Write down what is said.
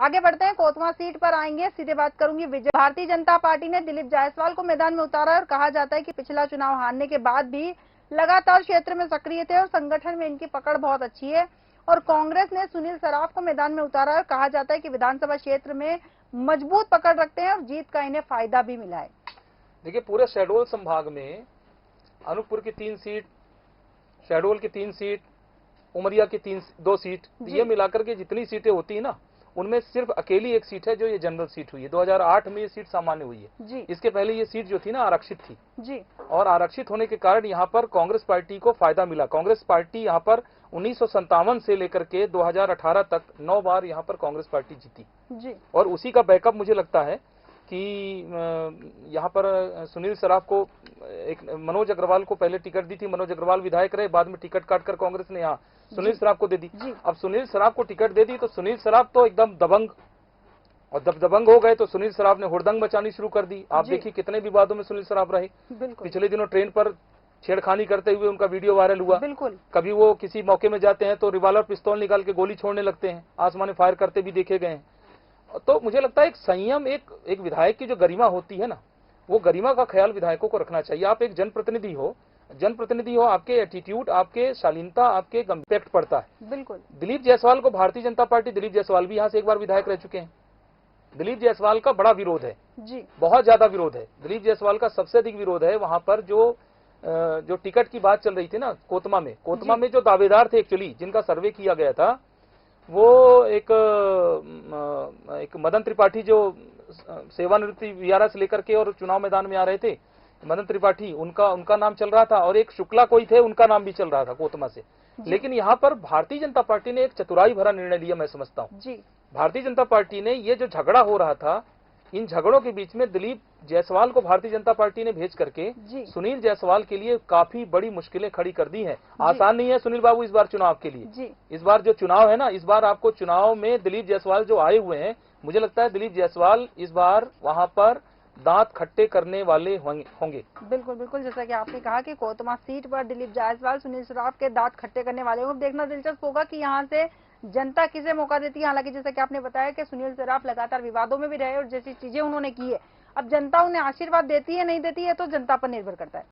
आगे बढ़ते हैं, कोतमा सीट पर आएंगे, सीधे बात करूंगी विजय। भारतीय जनता पार्टी ने दिलीप जायसवाल को मैदान में उतारा है और कहा जाता है कि पिछला चुनाव हारने के बाद भी लगातार क्षेत्र में सक्रिय थे और संगठन में इनकी पकड़ बहुत अच्छी है। और कांग्रेस ने सुनील सराफ को मैदान में उतारा है और कहा जाता है कि विधानसभा क्षेत्र में मजबूत पकड़ रखते हैं और जीत का इन्हें फायदा भी मिला है। देखिए, पूरे शहडोल संभाग में अनूपपुर की 3 सीट, शहडोल की 3 सीट, उमरिया की 2 सीट, ये मिलाकर के जितनी सीटें होती है ना, उनमें सिर्फ अकेली एक सीट है जो ये जनरल सीट हुई है। 2008 में ये सीट सामान्य हुई है जी। इसके पहले ये सीट जो थी ना आरक्षित थी जी। और आरक्षित होने के कारण यहाँ पर कांग्रेस पार्टी को फायदा मिला। कांग्रेस पार्टी यहाँ पर 1957 से लेकर के 2018 तक 9 बार यहाँ पर कांग्रेस पार्टी जीती जी। और उसी का बैकअप मुझे लगता है कि यहाँ पर सुनील सराफ को एक मनोज अग्रवाल को पहले टिकट दी थी, मनोज अग्रवाल विधायक रहे, बाद में टिकट काटकर कांग्रेस ने यहाँ सुनील सराफ को दे दी। अब सुनील सराफ को टिकट दे दी तो सुनील सराफ तो एकदम दबंग और दबंग हो गए, तो सुनील सराफ ने हुड़दंग मचानी शुरू कर दी। आप देखिए कितने विवादों में सुनील सराफ रहे। पिछले दिनों ट्रेन पर छेड़खानी करते हुए उनका वीडियो वायरल हुआ। बिल्कुल। कभी वो किसी मौके में जाते हैं तो रिवॉल्वर पिस्तौल निकाल के गोली छोड़ने लगते हैं, आसमान फायर करते भी देखे गए हैं। तो मुझे लगता है एक संयम, एक विधायक की जो गरिमा होती है ना, वो गरिमा का ख्याल विधायकों को रखना चाहिए। आप एक जनप्रतिनिधि हो, आपके एटीट्यूड, आपके शालीनता, आपके इम्पैक्ट पड़ता है। बिल्कुल। दिलीप जायसवाल को भारतीय जनता पार्टी, दिलीप जायसवाल भी यहाँ से एक बार विधायक रह चुके हैं। दिलीप जायसवाल का बड़ा विरोध है जी, बहुत ज्यादा विरोध है। दिलीप जायसवाल का सबसे अधिक विरोध है वहां पर जो टिकट की बात चल रही थी ना कोतमा में जो दावेदार थे एक्चुअली, जिनका सर्वे किया गया था, वो एक मदन त्रिपाठी जो सेवानिवृत्ति वीआरए से लेकर के और चुनाव मैदान में आ रहे थे, मदन त्रिपाठी, उनका नाम चल रहा था और एक शुक्ला कोई थे, उनका नाम भी चल रहा था कोतमा से। लेकिन यहाँ पर भारतीय जनता पार्टी ने एक चतुराई भरा निर्णय लिया, मैं समझता हूँ। भारतीय जनता पार्टी ने ये जो झगड़ा हो रहा था, इन झगड़ों के बीच में दिलीप जायसवाल को भारतीय जनता पार्टी ने भेज करके सुनील जायसवाल के लिए काफी बड़ी मुश्किलें खड़ी कर दी हैं। आसान नहीं है सुनील बाबू इस बार चुनाव के लिए। इस बार जो चुनाव है ना, इस बार आपको चुनाव में दिलीप जायसवाल जो आए हुए हैं, मुझे लगता है दिलीप जायसवाल इस बार वहां पर दांत खट्टे करने वाले होंगे। बिल्कुल बिल्कुल, जैसा कि आपने कहा कि कोतमा सीट पर दिलीप जायसवाल सुनील सराफ के दांत खट्टे करने वाले होंगे। देखना दिलचस्प होगा कि यहाँ से जनता किसे मौका देती है। हालांकि जैसा कि आपने बताया कि सुनील सराफ लगातार विवादों में भी रहे और जैसी चीजें उन्होंने की है, अब जनता उन्हें आशीर्वाद देती है नहीं देती है तो जनता पर निर्भर करता है।